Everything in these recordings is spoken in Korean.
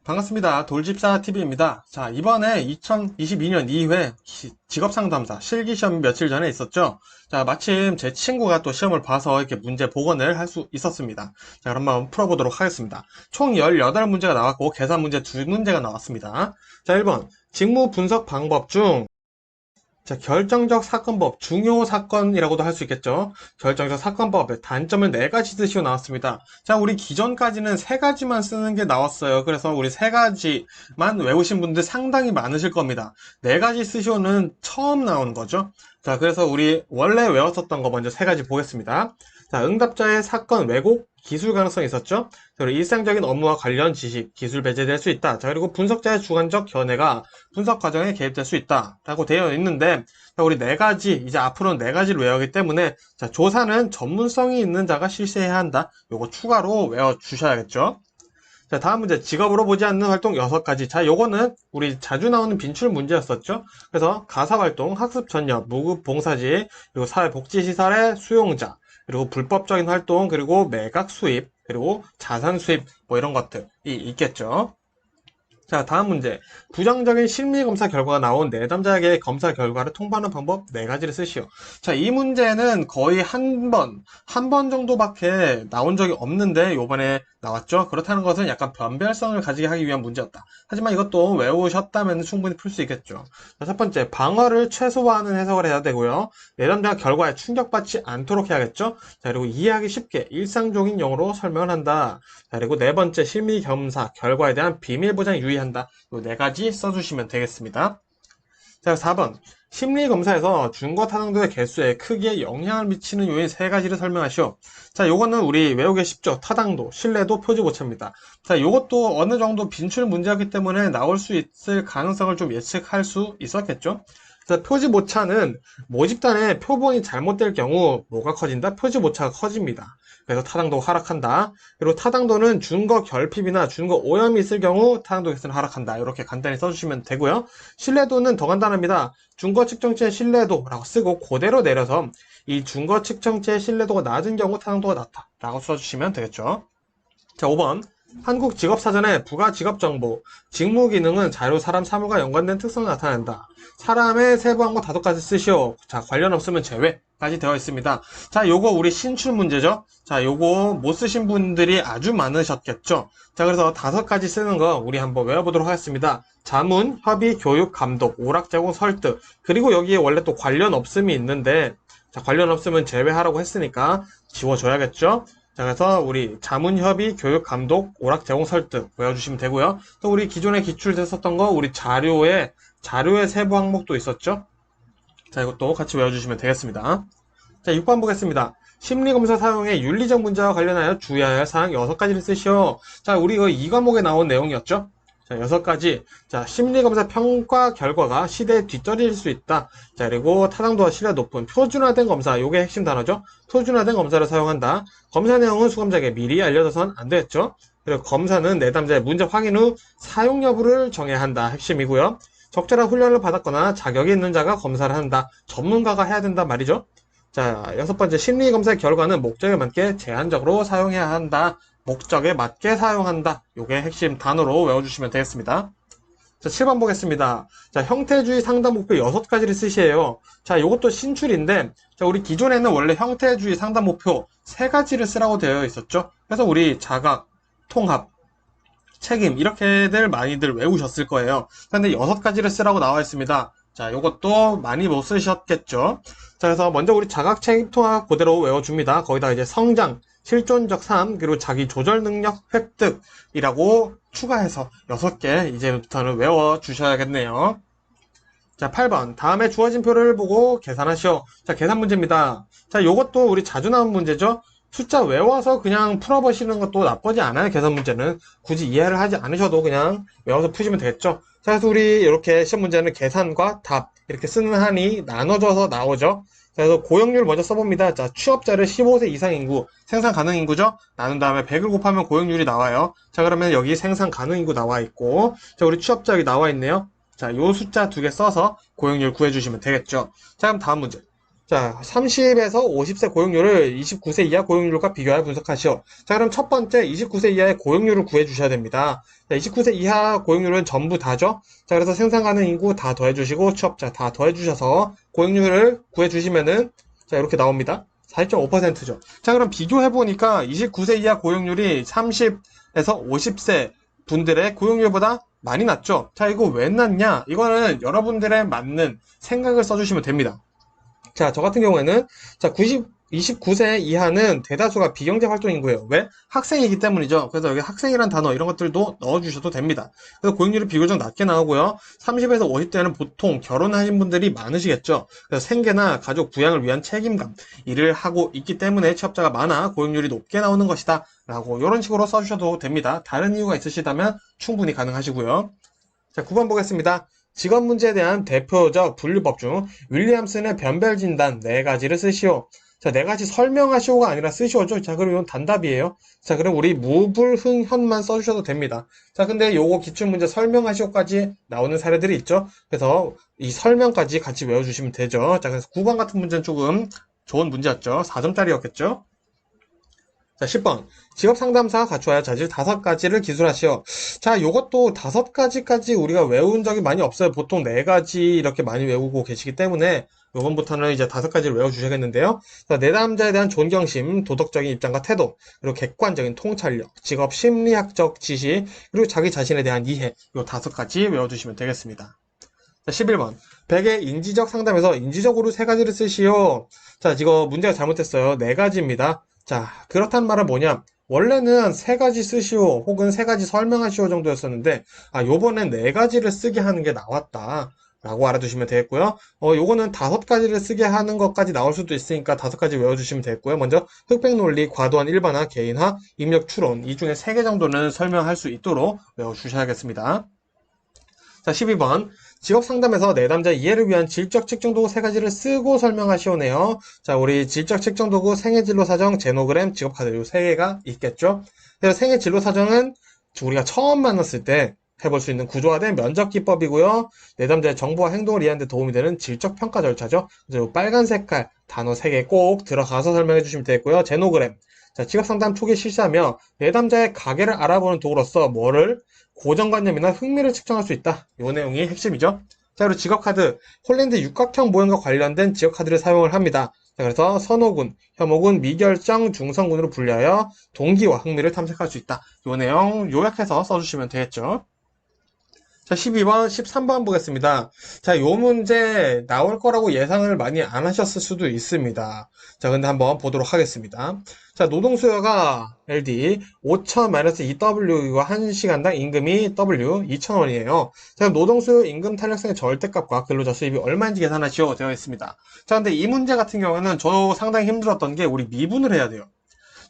반갑습니다. 돌집사TV입니다. 자, 이번에 2022년 2회 직업상담사 실기시험이 며칠 전에 있었죠. 자, 마침 제 친구가 또 시험을 봐서 이렇게 문제 복원을 할 수 있었습니다. 자, 그럼 한번 풀어보도록 하겠습니다. 총 18문제가 나왔고, 계산 문제 2문제가 나왔습니다. 자, 1번. 직무 분석 방법 중 자, 결정적 사건법, 중요 사건이라고도 할 수 있겠죠. 결정적 사건법의 단점을 4가지 쓰시고 나왔습니다. 자, 우리 기존까지는 3가지만 쓰는 게 나왔어요. 그래서 우리 3가지만 외우신 분들 상당히 많으실 겁니다. 4가지 쓰시고는 처음 나오는 거죠. 자, 그래서 우리 원래 외웠었던 거 먼저 3가지 보겠습니다. 자, 응답자의 사건 왜곡, 기술 가능성이 있었죠. 그리고 일상적인 업무와 관련 지식, 기술 배제될 수 있다. 자, 그리고 분석자의 주관적 견해가 분석 과정에 개입될 수 있다. 라고 되어 있는데, 자, 우리 4가지, 이제 앞으로는 4가지를 외우기 때문에, 자, 조사는 전문성이 있는 자가 실시해야 한다. 요거 추가로 외워주셔야겠죠. 자, 다음 문제. 직업으로 보지 않는 활동 6가지. 자, 요거는 우리 자주 나오는 빈출 문제였었죠. 그래서 가사활동, 학습 전역, 무급 봉사지, 그리고 사회복지시설의 수용자, 그리고 불법적인 활동, 그리고 매각 수입, 그리고 자산 수입, 뭐 이런 것들이 있겠죠. 자, 다음 문제. 부정적인 심리검사 결과가 나온 내담자에게 검사 결과를 통보하는 방법 4가지를 쓰시오. 자, 이 문제는 거의 한 번 정도밖에 나온 적이 없는데 요번에 나왔죠. 그렇다는 것은 약간 변별성을 가지게 하기 위한 문제였다. 하지만 이것도 외우셨다면 충분히 풀 수 있겠죠. 자, 첫 번째, 방어를 최소화하는 해석을 해야 되고요. 내담자 결과에 충격받지 않도록 해야겠죠. 자, 그리고 이해하기 쉽게 일상적인 용어로 설명을 한다. 자, 그리고 4번째, 심리검사 결과에 대한 비밀 보장 유의한다. 이 4가지 써주시면 되겠습니다. 자, 4번. 심리검사에서 준거 타당도의 개수에 크게 영향을 미치는 요인 3가지를 설명하시오. 자, 요거는 우리 외우기 쉽죠. 타당도, 신뢰도, 표지오차입니다. 자, 요것도 어느 정도 빈출 문제였기 때문에 나올 수 있을 가능성을 좀 예측할 수 있었겠죠. 자, 표지오차는 모집단의 표본이 잘못될 경우 뭐가 커진다? 표지오차가 커집니다. 그래서 타당도가 하락한다. 그리고 타당도는 준거 결핍이나 준거 오염이 있을 경우 타당도 개수는 하락한다. 이렇게 간단히 써주시면 되고요. 신뢰도는 더 간단합니다. 준거 측정치의 신뢰도라고 쓰고 그대로 내려서 이 준거 측정치의 신뢰도가 낮은 경우 타당도가 낮다 라고 써주시면 되겠죠. 자, 5번. 한국 직업사전의 부가 직업정보, 직무 기능은 자료, 사람, 사물과 연관된 특성을 나타낸다. 사람의 세부한 거 5가지 쓰시오. 자, 관련 없으면 제외까지 되어 있습니다. 자, 요거 우리 신출 문제죠. 자, 요거 못 쓰신 분들이 아주 많으셨겠죠. 자, 그래서 5가지 쓰는 거 우리 한번 외워보도록 하겠습니다. 자문, 협의, 교육, 감독, 오락 제공, 설득. 그리고 여기에 원래 또 관련 없음이 있는데, 자, 관련 없음은 제외하라고 했으니까 지워줘야겠죠. 자, 그래서 우리 자문협의, 교육, 감독, 오락, 제공, 설득 외워주시면 되고요. 또 우리 기존에 기출됐었던 거 우리 자료에 세부 항목도 있었죠. 자, 이것도 같이 외워주시면 되겠습니다. 자, 6번 보겠습니다. 심리검사 사용의 윤리적 문제와 관련하여 주의해야 할 사항 6가지를 쓰시오. 자, 우리 이 과목에 나온 내용이었죠. 자, 6가지. 자, 심리검사 평가 결과가 시대에 뒤처질 수 있다. 자, 그리고 타당도와 신뢰 높은 표준화된 검사. 요게 핵심 단어죠. 표준화된 검사를 사용한다. 검사 내용은 수검자에게 미리 알려져선 안 되겠죠. 그리고 검사는 내담자의 문제 확인 후 사용 여부를 정해야 한다. 핵심이고요. 적절한 훈련을 받았거나 자격이 있는 자가 검사를 한다. 전문가가 해야 된다 말이죠. 자, 6번째, 심리검사의 결과는 목적에 맞게 제한적으로 사용해야 한다. 목적에 맞게 사용한다. 요게 핵심 단어로 외워주시면 되겠습니다. 자, 7번 보겠습니다. 자, 형태주의 상담 목표 6가지를 쓰시에요. 자, 요것도 신출인데, 자, 우리 기존에는 원래 형태주의 상담 목표 3가지를 쓰라고 되어 있었죠. 그래서 우리 자각, 통합, 책임, 이렇게들 많이들 외우셨을 거예요. 근데 6가지를 쓰라고 나와 있습니다. 자, 요것도 많이 못 쓰셨겠죠. 자, 그래서 먼저 우리 자각, 책임, 통합 그대로 외워줍니다. 거기다 이제 성장, 실존적 삶, 그리고 자기 조절 능력 획득이라고 추가해서 6개 이제부터는 외워주셔야겠네요. 자, 8번. 다음에 주어진 표를 보고 계산하시오. 자, 계산 문제입니다. 자, 요것도 우리 자주 나온 문제죠. 숫자 외워서 그냥 풀어보시는 것도 나쁘지 않아요. 계산 문제는 굳이 이해를 하지 않으셔도 그냥 외워서 푸시면 되겠죠. 자, 그래서 우리 이렇게 시험 문제는 계산과 답 이렇게 쓰는 한이 나눠져서 나오죠. 자, 그래서 고용률 먼저 써봅니다. 자, 취업자를 15세 이상 인구, 생산 가능 인구죠. 나눈 다음에 100을 곱하면 고용률이 나와요. 자, 그러면 여기 생산 가능 인구 나와 있고, 자, 우리 취업자 여기 나와 있네요. 자, 요 숫자 2개 써서 고용률 구해주시면 되겠죠. 자, 그럼 다음 문제. 자, 30에서 50세 고용률을 29세 이하 고용률과 비교하여 분석하시오. 자, 그럼 첫 번째 29세 이하의 고용률을 구해주셔야 됩니다. 자, 29세 이하 고용률은 전부 다죠. 자, 그래서 생산 가능 인구 다 더해주시고 취업자 다 더해주셔서 고용률을 구해주시면은 자, 이렇게 나옵니다. 4.5%죠. 자, 그럼 비교해보니까 29세 이하 고용률이 30에서 50세 분들의 고용률보다 많이 낮죠. 자, 이거 왜 낮냐? 이거는 여러분들의 맞는 생각을 써주시면 됩니다. 자, 저 같은 경우에는, 자, 29세 이하는 대다수가 비경제 활동 인구예요. 왜? 학생이기 때문이죠. 그래서 여기 학생이란 단어, 이런 것들도 넣어주셔도 됩니다. 그래서 고용률이 비교적 낮게 나오고요. 30에서 50대는 보통 결혼하신 분들이 많으시겠죠. 그래서 생계나 가족 부양을 위한 책임감, 일을 하고 있기 때문에 취업자가 많아 고용률이 높게 나오는 것이다. 라고, 이런 식으로 써주셔도 됩니다. 다른 이유가 있으시다면 충분히 가능하시고요. 자, 9번 보겠습니다. 직업 문제에 대한 대표적 분류법 중 윌리엄슨의 변별 진단 4가지를 쓰시오. 자, 4가지 설명하시오가 아니라 쓰시오죠. 자, 그럼 이건 단답이에요. 자, 그럼 우리 무불흥현만 써주셔도 됩니다. 자, 근데 요거 기출문제 설명하시오까지 나오는 사례들이 있죠. 그래서 이 설명까지 같이 외워주시면 되죠. 자, 그래서 9번 같은 문제는 조금 좋은 문제였죠. 4점짜리였겠죠. 자, 10번. 직업 상담사가 갖춰야 할 자질 5가지를 기술하시오. 자, 요것도 5가지까지 우리가 외운 적이 많이 없어요. 보통 4가지 이렇게 많이 외우고 계시기 때문에 요번부터는 이제 5가지를 외워주셔야겠는데요. 자, 내담자에 대한 존경심, 도덕적인 입장과 태도, 그리고 객관적인 통찰력, 직업 심리학적 지식, 그리고 자기 자신에 대한 이해, 요 5가지 외워주시면 되겠습니다. 자, 11번. 100의 인지적 상담에서 인지적으로 3가지를 쓰시오. 자, 이거 문제가 잘못됐어요. 4가지입니다. 자, 그렇단 말은 뭐냐? 원래는 3가지 쓰시오, 혹은 3가지 설명하시오 정도였었는데, 요번엔 4가지를 쓰게 하는 게 나왔다. 라고 알아두시면 되겠고요. 요거는 5가지를 쓰게 하는 것까지 나올 수도 있으니까 5가지 외워주시면 되겠고요. 먼저, 흑백 논리, 과도한 일반화, 개인화, 입력 추론, 이 중에 3개 정도는 설명할 수 있도록 외워주셔야겠습니다. 자, 12번. 직업 상담에서 내담자 이해를 위한 질적 측정 도구 3가지를 쓰고 설명하시오네요. 자, 우리 질적 측정 도구 생애 진로 사정, 제노그램, 직업 카드 요 3개가 있겠죠. 그래서 생애 진로 사정은 우리가 처음 만났을 때 해볼 수 있는 구조화된 면접 기법이고요. 내담자의 정보와 행동을 이해하는 데 도움이 되는 질적 평가 절차죠. 그래서 빨간 색깔 단어 3개 꼭 들어가서 설명해 주시면 되겠고요. 제노그램. 자, 직업 상담 초기 실시하며 내담자의 가계를 알아보는 도구로서 뭐를 고정관념이나 흥미를 측정할 수 있다. 이 내용이 핵심이죠. 자, 그리고 직업카드, 홀랜드 육각형 모형과 관련된 직업카드를 사용을 합니다. 자, 그래서 선호군, 혐오군, 미결정, 중성군으로 분류하여 동기와 흥미를 탐색할 수 있다. 이 내용 요약해서 써주시면 되겠죠. 자, 12번, 13번 보겠습니다. 자, 요 문제 나올 거라고 예상을 많이 안 하셨을 수도 있습니다. 자, 근데 한번 보도록 하겠습니다. 자, 노동수요가 LD 5,000-2W와 1시간당 임금이 W 2,000원이에요. 자, 노동수요 임금 탄력성의 절대값과 근로자 수입이 얼마인지 계산하시오 되어 있습니다. 자, 근데 이 문제 같은 경우는 저도 상당히 힘들었던 게 우리 미분을 해야 돼요.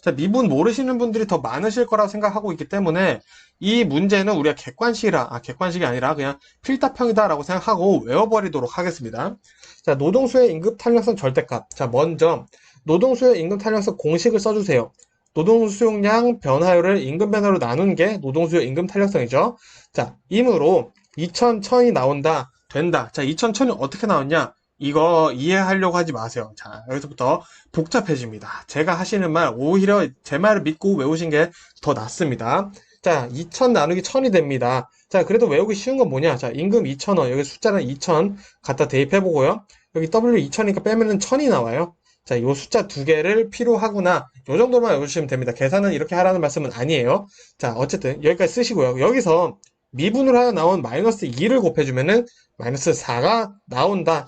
자, 미분 모르시는 분들이 더 많으실 거라고 생각하고 있기 때문에 이 문제는 우리가 객관식이 아니라 그냥 필답형이다라고 생각하고 외워버리도록 하겠습니다. 자, 노동수요 임금 탄력성 절대값. 자, 먼저 노동수요 임금 탄력성 공식을 써주세요. 노동수용량 변화율을 임금 변화로 나눈 게 노동수요 임금 탄력성이죠. 자, 이므로 2,000, 1,000이 나온다, 된다. 자, 2,000, 1,000이 어떻게 나왔냐? 이거 이해하려고 하지 마세요. 자, 여기서부터 복잡해집니다. 제가 하시는 말, 오히려 제 말을 믿고 외우신 게 더 낫습니다. 자, 2,000 나누기 1,000이 됩니다. 자, 그래도 외우기 쉬운 건 뭐냐? 자, 임금 2,000원, 여기 숫자는 2,000 갖다 대입해보고요. 여기 W 2,000이니까 빼면은 1,000이 나와요. 자, 요 숫자 2개를 필요하구나. 요 정도만 외우시면 됩니다. 계산은 이렇게 하라는 말씀은 아니에요. 자, 어쨌든 여기까지 쓰시고요. 여기서 미분으로 하나 나온 마이너스 2를 곱해주면은 마이너스 4가 나온다.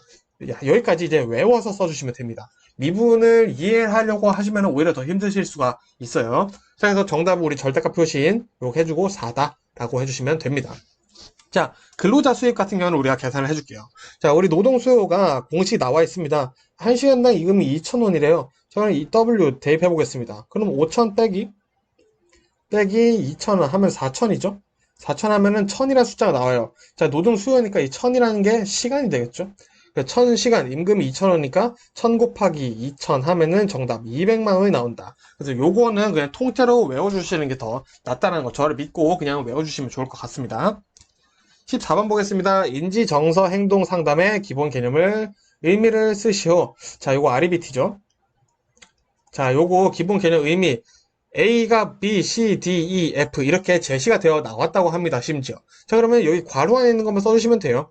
여기까지 이제 외워서 써주시면 됩니다. 미분을 이해하려고 하시면 오히려 더 힘드실 수가 있어요. 자, 그래서 정답은 우리 절대값 표시인 이렇게 해주고 4다 라고 해주시면 됩니다. 자, 근로자 수입 같은 경우는 우리가 계산을 해줄게요. 자, 우리 노동 수요가 공식이 나와 있습니다. 1시간당 임금이 2,000원이래요. 자, 그럼 이 W 대입해 보겠습니다. 그럼 5,000 빼기 2,000원 하면 4,000이죠? 4,000 하면은 1,000이라는 숫자가 나와요. 자, 노동 수요니까 이 1,000이라는 게 시간이 되겠죠? 1,000시간, 임금이 2,000원이니까 1,000 곱하기 2,000 하면은 정답 200만 원이 나온다. 그래서 요거는 그냥 통째로 외워주시는 게 더 낫다는 거 저를 믿고 그냥 외워주시면 좋을 것 같습니다. 14번 보겠습니다. 인지정서 행동 상담의 기본 개념을 의미를 쓰시오. 자, 요거 REBT죠. 자, 요거 기본 개념 의미 A가 B, C, D, E, F 이렇게 제시가 되어 나왔다고 합니다. 심지어. 자, 그러면 여기 괄호 안에 있는 것만 써주시면 돼요.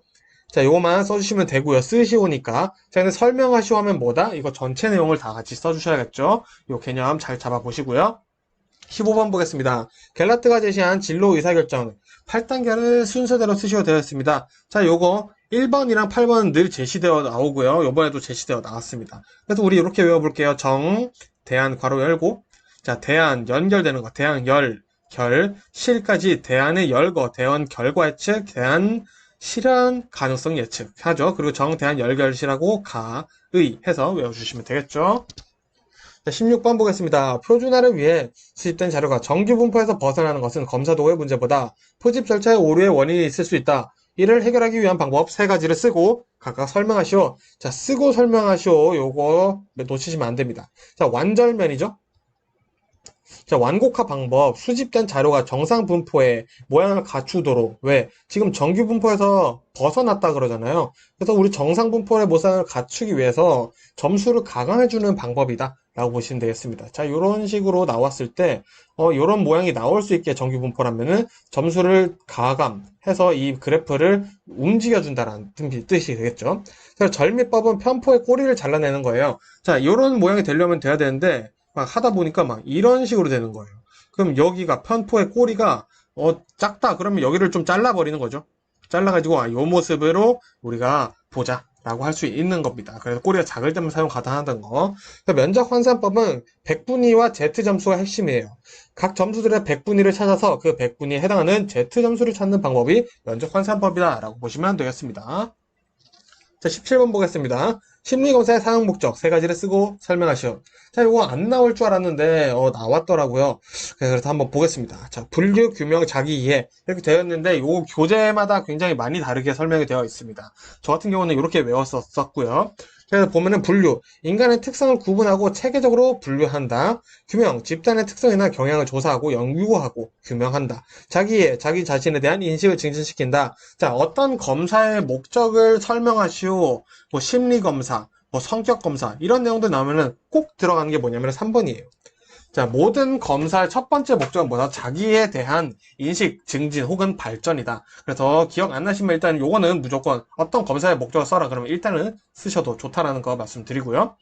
자, 요거만 써주시면 되고요. 쓰시오니까. 자, 근데 설명하시오 하면 뭐다? 이거 전체 내용을 다 같이 써주셔야겠죠. 요 개념 잘 잡아보시고요. 15번 보겠습니다. 갤라트가 제시한 진로 의사결정 8단계를 순서대로 쓰시오 되어 있습니다. 자, 요거 1번이랑 8번은 늘 제시되어 나오고요. 요번에도 제시되어 나왔습니다. 그래서 우리 이렇게 외워볼게요. 정, 대안, 괄호 열고, 자, 대안, 연결되는 거, 대안, 열, 결, 실까지 대안의 열거, 대원, 결과 예측, 대안, 실현, 가능성 예측 하죠. 그리고 정, 대안, 열결실하고 가, 의 해서 외워주시면 되겠죠. 자, 16번 보겠습니다. 표준화를 위해 수집된 자료가 정규 분포에서 벗어나는 것은 검사 도구의 문제보다 표집 절차의 오류의 원인이 있을 수 있다. 이를 해결하기 위한 방법 세 가지를 쓰고 각각 설명하시오. 자, 쓰고 설명하시오. 요거 놓치시면 안 됩니다. 자, 완절면이죠. 자, 완곡화 방법, 수집된 자료가 정상 분포의 모양을 갖추도록. 왜? 지금 정규 분포에서 벗어났다 그러잖아요. 그래서 우리 정상 분포의 모양을 갖추기 위해서 점수를 가감해주는 방법이다. 라고 보시면 되겠습니다. 자, 이런 식으로 나왔을 때, 이런 모양이 나올 수 있게 정규 분포라면은 점수를 가감해서 이 그래프를 움직여준다라는 뜻이 되겠죠. 그래서 절미법은 편포의 꼬리를 잘라내는 거예요. 자, 이런 모양이 되려면 돼야 되는데, 막 하다 보니까 막 이런 식으로 되는 거예요. 그럼 여기가 편포의 꼬리가 작다 그러면 여기를 좀 잘라버리는 거죠. 잘라가지고 요 모습으로 우리가 보자 라고 할 수 있는 겁니다. 그래서 꼬리가 작을 때만 사용 가능하다는 거. 면적 환산법은 백분위와 Z점수가 핵심이에요. 각 점수들의 백분위를 찾아서 그 백분위에 해당하는 Z점수를 찾는 방법이 면적 환산법이다 라고 보시면 되겠습니다. 자, 17번 보겠습니다. 심리검사의 사용 목적 세 가지를 쓰고 설명하시오. 자, 이거 안 나올 줄 알았는데 나왔더라고요. 그래서 한번 보겠습니다. 자, 분류, 규명, 자기 이해 이렇게 되어 있는데 이 교재마다 굉장히 많이 다르게 설명이 되어 있습니다. 저 같은 경우는 이렇게 외웠었고요. 그래서 보면은 분류, 인간의 특성을 구분하고 체계적으로 분류한다. 규명, 집단의 특성이나 경향을 조사하고 연구하고 규명한다. 자기의 자기 자신에 대한 인식을 증진시킨다. 자, 어떤 검사의 목적을 설명하시오. 뭐 심리검사, 뭐 성격검사 이런 내용들 나오면은 꼭 들어가는 게 뭐냐면 3번이에요. 자, 모든 검사의 첫 번째 목적은 뭐다? 자기에 대한 인식 증진 혹은 발전이다. 그래서 기억 안 나시면 일단 요거는 무조건 어떤 검사의 목적을 써라. 그러면 일단은 쓰셔도 좋다라는 거 말씀드리고요.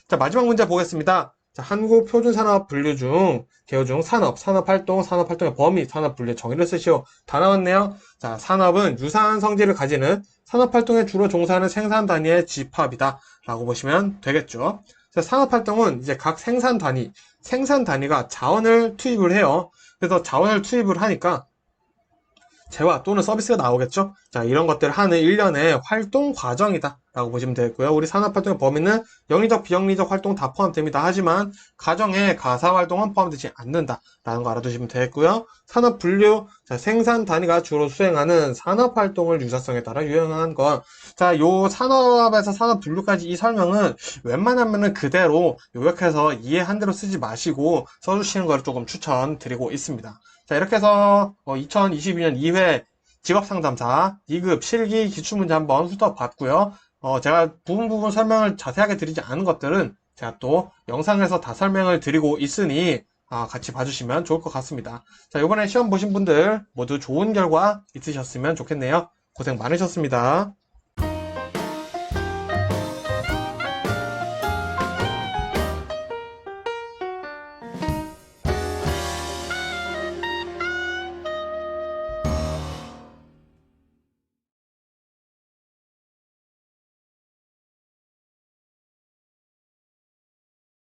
자, 마지막 문제 보겠습니다. 자, 한국 표준산업 분류 중, 개요 중 산업, 산업활동, 산업활동의 범위, 산업분류의 정의를 쓰시오. 다 나왔네요. 자, 산업은 유사한 성질을 가지는 산업활동에 주로 종사하는 생산 단위의 집합이다. 라고 보시면 되겠죠. 자, 산업활동은 이제 각 생산 단위가 자원을 투입을 해요. 그래서 자원을 투입을 하니까 재화 또는 서비스가 나오겠죠. 자, 이런 것들을 하는 일련의 활동 과정이다 라고 보시면 되겠고요. 우리 산업활동의 범위는 영리적 비영리적 활동 다 포함됩니다. 하지만 가정의 가사활동은 포함되지 않는다 라는 거 알아두시면 되겠고요. 산업분류, 자, 생산 단위가 주로 수행하는 산업활동을 유사성에 따라 유형한 것. 자, 요 산업에서 산업분류까지 이 설명은 웬만하면은 그대로 요약해서 이해한 대로 쓰지 마시고 써주시는 걸 조금 추천드리고 있습니다. 자, 이렇게 해서 2022년 2회 직업상담사 2급 실기 기출문제 한번 훑어봤고요. 제가 부분 설명을 자세하게 드리지 않은 것들은 제가 또 영상에서 다 설명을 드리고 있으니 같이 봐주시면 좋을 것 같습니다. 자, 이번에 시험 보신 분들 모두 좋은 결과 있으셨으면 좋겠네요. 고생 많으셨습니다.